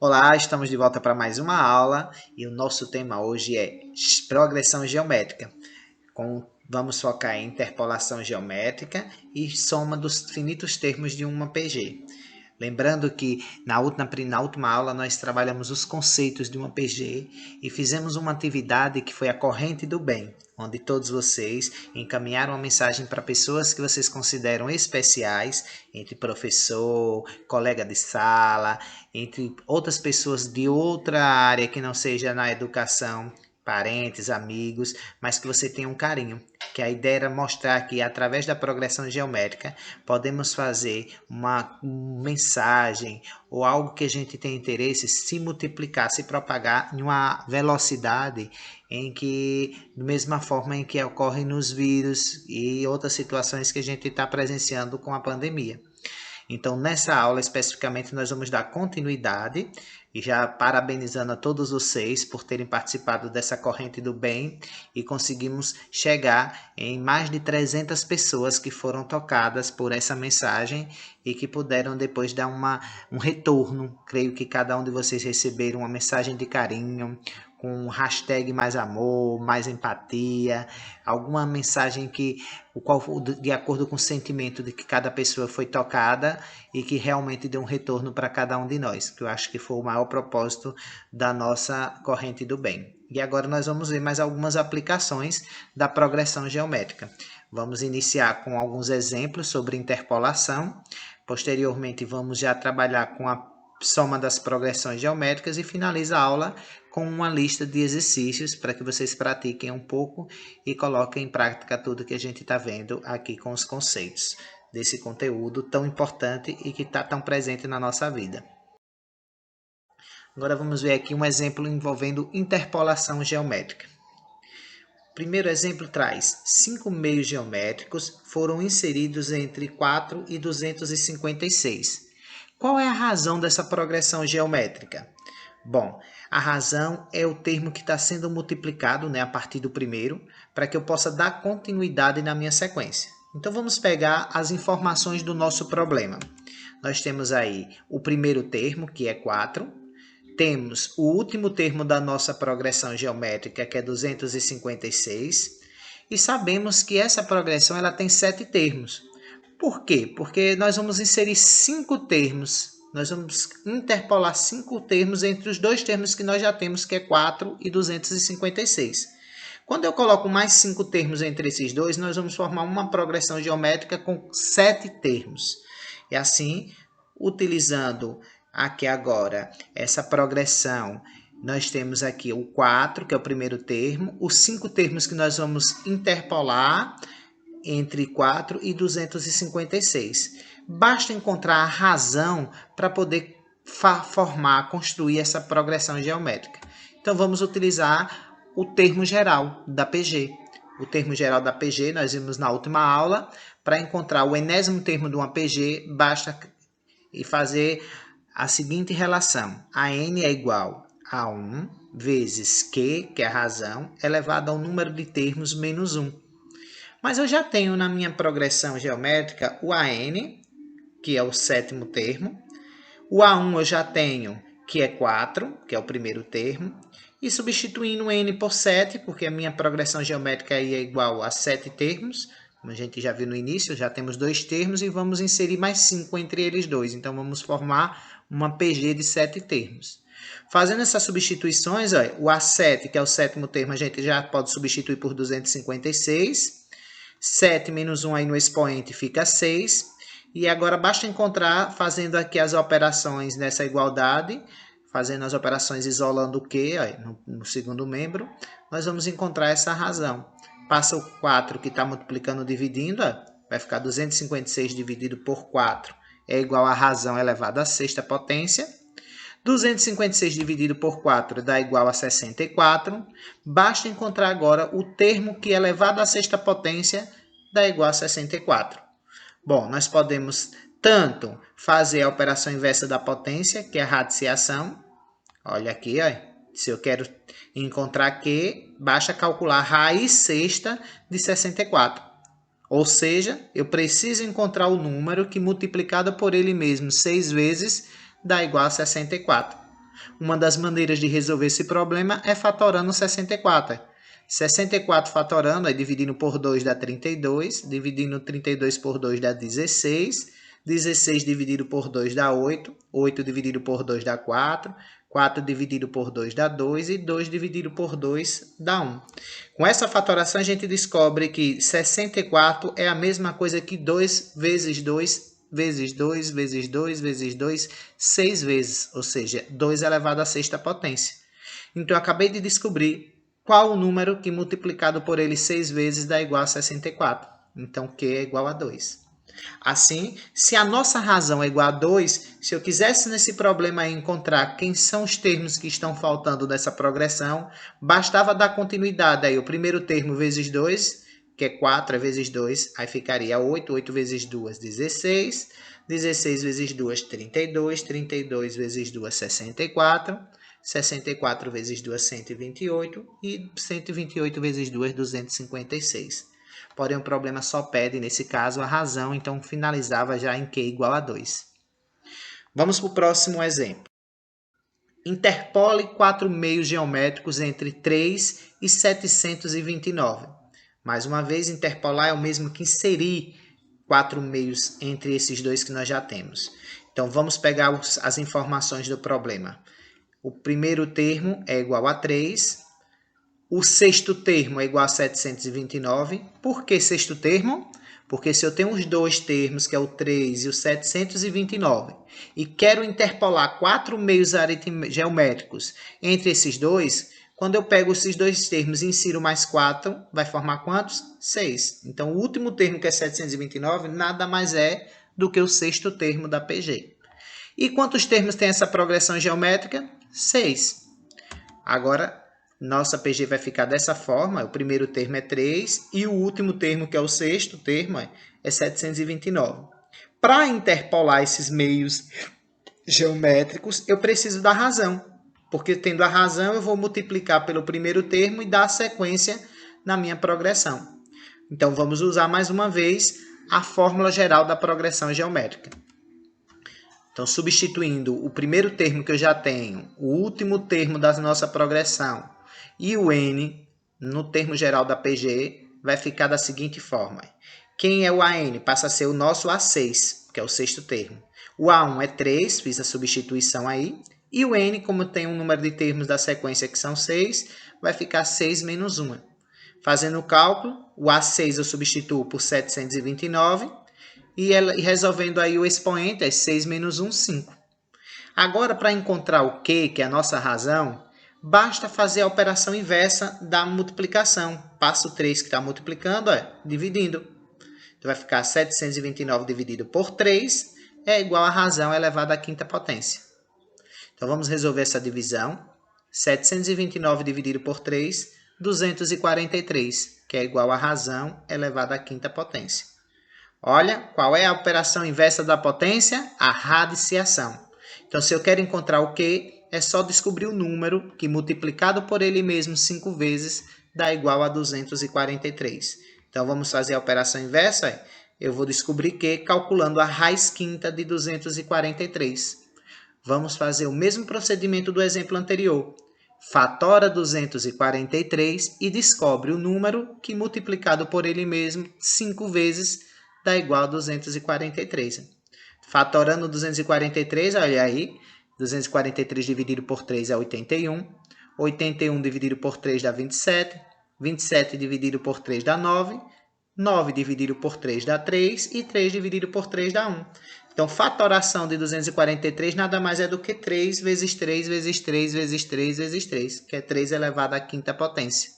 Olá, estamos de volta para mais uma aula e o nosso tema hoje é progressão geométrica. Vamos focar em interpolação geométrica e soma dos finitos termos de uma PG. Lembrando que na última aula nós trabalhamos os conceitos de uma PG e fizemos uma atividade que foi a corrente do bem, onde todos vocês encaminharam uma mensagem para pessoas que vocês consideram especiais, entre professor, colega de sala, entre outras pessoas de outra área que não seja na educação, parentes, amigos, mas que você tenha um carinho. Que a ideia era mostrar que através da progressão geométrica podemos fazer uma mensagem ou algo que a gente tem interesse se multiplicar, se propagar em uma velocidade em que, da mesma forma em que ocorre nos vírus e outras situações que a gente está presenciando com a pandemia. Então, nessa aula especificamente, nós vamos dar continuidade e já parabenizando a todos vocês por terem participado dessa corrente do bem e conseguimos chegar em mais de 300 pessoas que foram tocadas por essa mensagem e que puderam depois dar um retorno. Creio que cada um de vocês receberam uma mensagem de carinho, com hashtag mais amor, mais empatia, alguma mensagem que de acordo com o sentimento de que cada pessoa foi tocada e que realmente deu um retorno para cada um de nós, que eu acho que foi o maior propósito da nossa corrente do bem. E agora nós vamos ver mais algumas aplicações da progressão geométrica. Vamos iniciar com alguns exemplos sobre interpolação. Posteriormente, vamos já trabalhar com a soma das progressões geométricas e finaliza a aula com uma lista de exercícios para que vocês pratiquem um pouco e coloquem em prática tudo que a gente está vendo aqui com os conceitos desse conteúdo tão importante e que está tão presente na nossa vida. Agora vamos ver aqui um exemplo envolvendo interpolação geométrica. O primeiro exemplo traz 5 meios geométricos foram inseridos entre 4 e 256. Qual é a razão dessa progressão geométrica? Bom, a razão é o termo que está sendo multiplicado, a partir do primeiro, para que eu possa dar continuidade na minha sequência. Então vamos pegar as informações do nosso problema. Nós temos aí o primeiro termo, que é 4. Temos o último termo da nossa progressão geométrica, que é 256. E sabemos que essa progressão ela tem 7 termos. Por quê? Porque nós vamos inserir 5 termos. Nós vamos interpolar 5 termos entre os dois termos que nós já temos, que é 4 e 256. Quando eu coloco mais 5 termos entre esses dois, nós vamos formar uma progressão geométrica com 7 termos. E assim, utilizando aqui agora essa progressão, nós temos aqui o 4, que é o primeiro termo, os 5 termos que nós vamos interpolar entre 4 e 256. Basta encontrar a razão para poder construir essa progressão geométrica. Então vamos utilizar o termo geral da PG. O termo geral da PG nós vimos na última aula. Para encontrar o enésimo termo de uma PG, basta fazer a seguinte relação. A n é igual a 1 vezes Q, que é a razão, elevado ao número de termos menos 1. Mas eu já tenho na minha progressão geométrica o AN, que é o sétimo termo. O A1 eu já tenho, que é 4, que é o primeiro termo. E substituindo N por 7, porque a minha progressão geométrica aí é igual a 7 termos. Como a gente já viu no início, já temos 2 termos e vamos inserir mais 5 entre eles dois. Então, vamos formar uma PG de 7 termos. Fazendo essas substituições, o A7, que é o sétimo termo, a gente já pode substituir por 256. 7 menos 1 aí no expoente fica 6. E agora basta encontrar, fazendo aqui as operações nessa igualdade, fazendo as operações isolando o Q no segundo membro, nós vamos encontrar essa razão. Passa o 4 que está multiplicando dividindo, vai ficar 256 dividido por 4 é igual a razão elevada à sexta potência. 256 dividido por 4 dá igual a 64. Basta encontrar agora o termo que elevado à sexta potência dá igual a 64. Bom, nós podemos tanto fazer a operação inversa da potência, que é a radiciação. Olha aqui, se eu quero encontrar Q, basta calcular a raiz sexta de 64. Ou seja, eu preciso encontrar o número que multiplicado por ele mesmo 6 vezes dá igual a 64. Uma das maneiras de resolver esse problema é fatorando 64. 64 fatorando, aí dividindo por 2 dá 32, dividindo 32 por 2 dá 16, 16 dividido por 2 dá 8, 8 dividido por 2 dá 4, 4 dividido por 2 dá 2 e 2 dividido por 2 dá 1. Com essa fatoração a gente descobre que 64 é a mesma coisa que 2 vezes 2 vezes 2 vezes 2 vezes 2, 6 vezes, ou seja, 2 elevado à sexta potência. Então eu acabei de descobrir qual o número que multiplicado por ele 6 vezes dá igual a 64. Então, Q é igual a 2. Assim, se a nossa razão é igual a 2, se eu quisesse nesse problema encontrar quem são os termos que estão faltando nessa progressão, bastava dar continuidade aí o primeiro termo vezes 2, que é 4 vezes 2, aí ficaria 8, 8 vezes 2, 16, 16 vezes 2, 32, 32 vezes 2, 64, 64 vezes 2, 128 e 128 vezes 2, 256. Porém, o problema só pede, nesse caso, a razão, então finalizava já em Q igual a 2. Vamos para o próximo exemplo. Interpole 4 meios geométricos entre 3 e 729. Mais uma vez, interpolar é o mesmo que inserir 4 meios entre esses dois que nós já temos. Então, vamos pegar as informações do problema. O primeiro termo é igual a 3. O sexto termo é igual a 729. Por que sexto termo? Porque se eu tenho os dois termos, que é o 3 e o 729, e quero interpolar 4 meios geométricos entre esses dois, quando eu pego esses dois termos e insiro mais 4, vai formar quantos? 6. Então, o último termo, que é 729, nada mais é do que o sexto termo da PG. E quantos termos tem essa progressão geométrica? 6. Agora, nossa PG vai ficar dessa forma. O primeiro termo é 3 e o último termo, que é o sexto termo, é 729. Para interpolar esses meios geométricos, eu preciso da razão. Porque tendo a razão, eu vou multiplicar pelo primeiro termo e dar sequência na minha progressão. Então, vamos usar mais uma vez a fórmula geral da progressão geométrica. Então, substituindo o primeiro termo que eu já tenho, o último termo da nossa progressão e o n no termo geral da PG, vai ficar da seguinte forma. Quem é o AN? Passa a ser o nosso A6, que é o sexto termo. O A1 é 3, fiz a substituição aí. E o n, como tem um número de termos da sequência que são 6, vai ficar 6 menos 1. Fazendo o cálculo, o A6 eu substituo por 729, e resolvendo aí o expoente, é 6 menos 1, 5. Agora, para encontrar o Q, que é a nossa razão, basta fazer a operação inversa da multiplicação. Passo 3 que está multiplicando, dividindo. Então, vai ficar 729 dividido por 3 é igual a razão elevada à quinta potência. Então, vamos resolver essa divisão. 729 dividido por 3, 243, que é igual a razão elevada à quinta potência. Olha, qual é a operação inversa da potência? A radiciação. Então, se eu quero encontrar o Q, é só descobrir o número que, multiplicado por ele mesmo 5 vezes, dá igual a 243. Então, vamos fazer a operação inversa? Eu vou descobrir Q calculando a raiz quinta de 243. Vamos fazer o mesmo procedimento do exemplo anterior. Fatora 243 e descobre o número que, multiplicado por ele mesmo 5 vezes, dá igual a 243. Fatorando 243, olha aí, 243 dividido por 3 é 81. 81 dividido por 3 dá 27. 27 dividido por 3 dá 9. 9 dividido por 3 dá 3. E 3 dividido por 3 dá 1. Então, fatoração de 243 nada mais é do que 3 vezes 3 vezes 3 vezes 3 vezes 3, que é 3 elevado à quinta potência.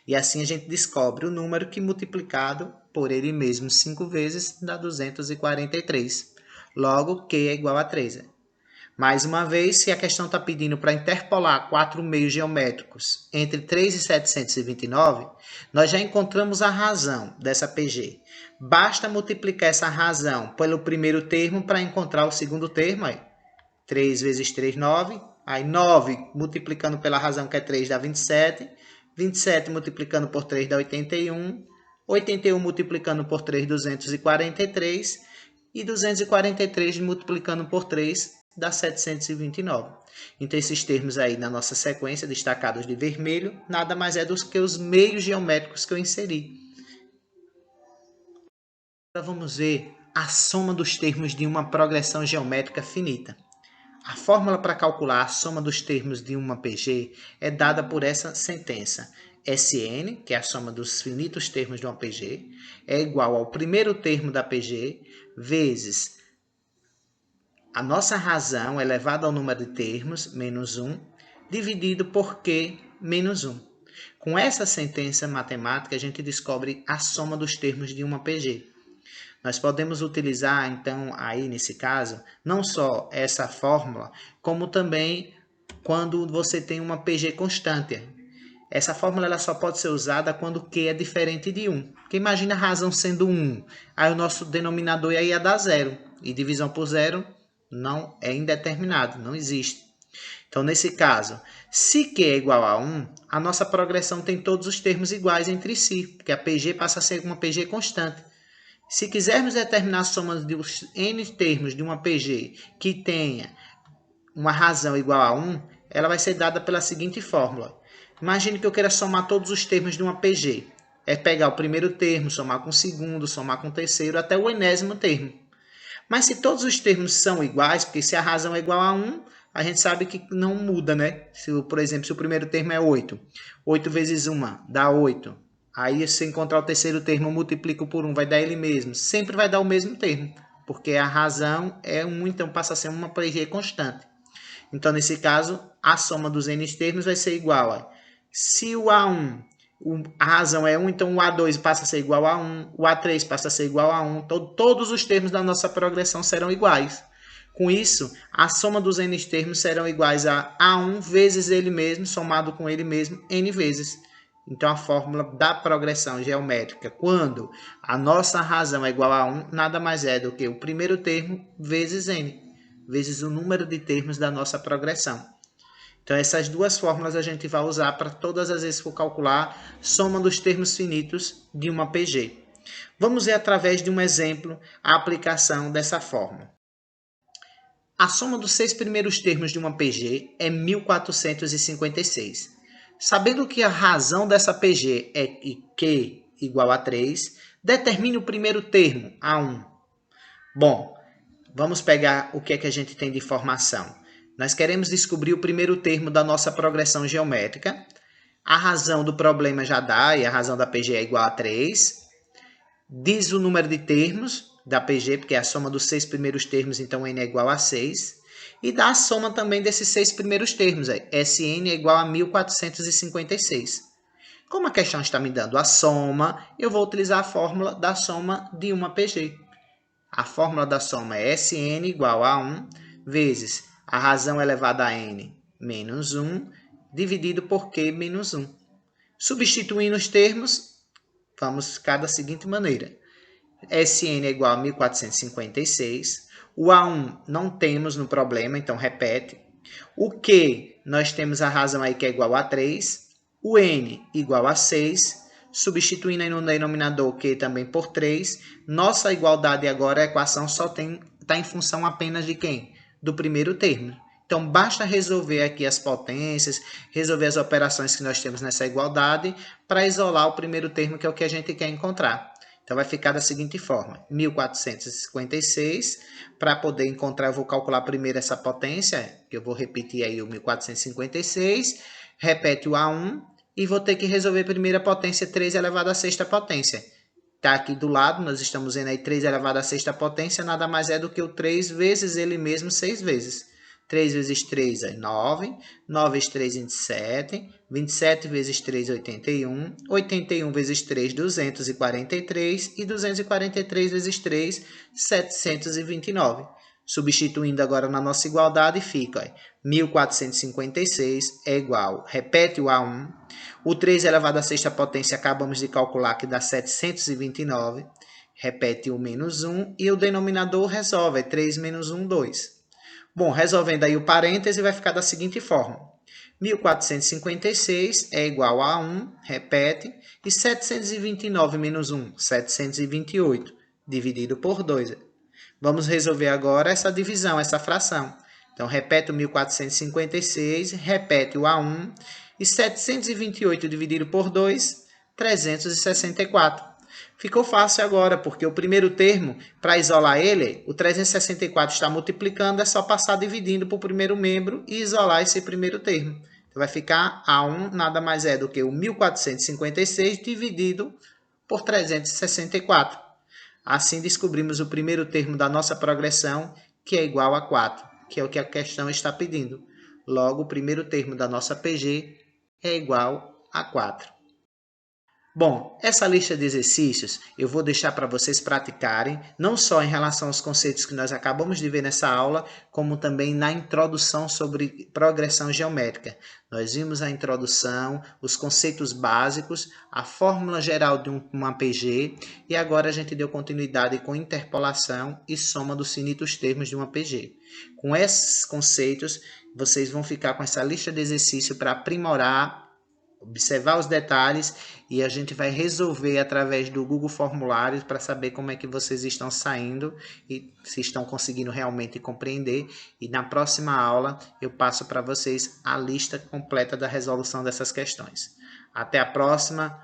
E assim a gente descobre o número que, multiplicado por ele mesmo 5 vezes, dá 243. Logo, Q é igual a 3. Mais uma vez, se a questão está pedindo para interpolar 4 meios geométricos entre 3 e 729, nós já encontramos a razão dessa PG. Basta multiplicar essa razão pelo primeiro termo para encontrar o segundo termo. 3 vezes 3, 9. Aí 9 multiplicando pela razão que é 3 dá 27. 27 multiplicando por 3 dá 81. 81 multiplicando por 3, 243. E 243 multiplicando por 3 dá 729. Então, esses termos aí na nossa sequência, destacados de vermelho, nada mais é do que os meios geométricos que eu inseri. Agora vamos ver a soma dos termos de uma progressão geométrica finita. A fórmula para calcular a soma dos termos de uma PG é dada por essa sentença. Sn, que é a soma dos finitos termos de uma PG, é igual ao primeiro termo da PG vezes a nossa razão elevada ao número de termos, menos 1, dividido por Q menos 1. Com essa sentença matemática, a gente descobre a soma dos termos de uma PG. Nós podemos utilizar, então, aí nesse caso, não só essa fórmula, como também quando você tem uma PG constante. Essa fórmula ela só pode ser usada quando Q é diferente de 1. Porque imagina a razão sendo 1, aí o nosso denominador ia dar 0. E divisão por 0 não é indeterminado, não existe. Então, nesse caso, se Q é igual a 1, a nossa progressão tem todos os termos iguais entre si, porque a PG passa a ser uma PG constante. Se quisermos determinar a soma dos n termos de uma PG que tenha uma razão igual a 1, ela vai ser dada pela seguinte fórmula. Imagine que eu queira somar todos os termos de uma PG. É pegar o primeiro termo, somar com o segundo, somar com o terceiro, até o enésimo termo. Mas se todos os termos são iguais, porque se a razão é igual a 1, a gente sabe que não muda, né? Por exemplo, se o primeiro termo é 8, 8 vezes 1 dá 8. Aí, se encontrar o terceiro termo, eu multiplico por 1, vai dar ele mesmo. Sempre vai dar o mesmo termo, porque a razão é 1, então passa a ser uma PG constante. Então, nesse caso, a soma dos n termos vai ser igual a... Se o A1, a razão é 1, então o A2 passa a ser igual a 1, o A3 passa a ser igual a 1. Então, todos os termos da nossa progressão serão iguais. Com isso, a soma dos n termos serão iguais a A1 vezes ele mesmo, somado com ele mesmo, n vezes. Então, a fórmula da progressão geométrica, quando a nossa razão é igual a 1, nada mais é do que o primeiro termo vezes n, vezes o número de termos da nossa progressão. Então, essas duas fórmulas a gente vai usar para todas as vezes que for calcular soma dos termos finitos de uma PG. Vamos ver através de um exemplo a aplicação dessa fórmula. A soma dos 6 primeiros termos de uma PG é 1456. Sabendo que a razão dessa PG é Q igual a 3, determine o primeiro termo, A1. Bom, vamos pegar o que é que a gente tem de informação. Nós queremos descobrir o primeiro termo da nossa progressão geométrica. A razão do problema já dá, e a razão da PG é igual a 3. Diz o número de termos da PG, porque é a soma dos 6 primeiros termos, então n é igual a 6. E dá a soma também desses 6 primeiros termos. Sn é igual a 1456. Como a questão está me dando a soma, eu vou utilizar a fórmula da soma de uma PG. A fórmula da soma é Sn igual a 1 vezes a razão elevada a n menos 1 dividido por Q menos 1. Substituindo os termos, vamos ficar da seguinte maneira. Sn é igual a 1456. O A1 não temos no problema, então repete. O Q, nós temos a razão aí que é igual a 3. O N igual a 6. Substituindo aí no denominador Q também por 3. Nossa igualdade agora, a equação só está em função apenas de quem? Do primeiro termo. Então, basta resolver aqui as potências, resolver as operações que nós temos nessa igualdade para isolar o primeiro termo, que é o que a gente quer encontrar. Então, vai ficar da seguinte forma, 1456, para poder encontrar, eu vou calcular primeiro essa potência, que eu vou repetir aí o 1456, repete o A1, e vou ter que resolver primeiro a potência 3 elevado à sexta potência. Está aqui do lado, nós estamos vendo aí 3 elevado à sexta potência, nada mais é do que o 3 vezes ele mesmo 6 vezes. 3 vezes 3 é 9, 9 vezes 3 é 27, 27 vezes 3 é 81, 81 vezes 3 243 e 243 vezes 3 729. Substituindo agora na nossa igualdade fica 1456 é igual, repete o A1, o 3 elevado à sexta potência acabamos de calcular que dá 729, repete o menos 1 e o denominador resolve, é 3 menos 1, 2. Bom, resolvendo aí o parêntese, vai ficar da seguinte forma. 1456 é igual a 1, repete, e 729 menos 1, 728, dividido por 2. Vamos resolver agora essa divisão, essa fração. Então, repete o 1456, repete o A1 e 728 dividido por 2, 364. Ficou fácil agora, porque o primeiro termo, para isolar ele, o 364 está multiplicando, é só passar dividindo para o primeiro membro e isolar esse primeiro termo. Então, vai ficar A1 nada mais é do que o 1456 dividido por 364. Assim, descobrimos o primeiro termo da nossa progressão, que é igual a 4, que é o que a questão está pedindo. Logo, o primeiro termo da nossa PG é igual a 4. Bom, essa lista de exercícios eu vou deixar para vocês praticarem, não só em relação aos conceitos que nós acabamos de ver nessa aula, como também na introdução sobre progressão geométrica. Nós vimos a introdução, os conceitos básicos, a fórmula geral de uma PG, e agora a gente deu continuidade com interpolação e soma dos finitos termos de uma PG. Com esses conceitos, vocês vão ficar com essa lista de exercícios para aprimorar, observar os detalhes, e a gente vai resolver através do Google Formulários para saber como é que vocês estão saindo e se estão conseguindo realmente compreender. E na próxima aula eu passo para vocês a lista completa da resolução dessas questões. Até a próxima.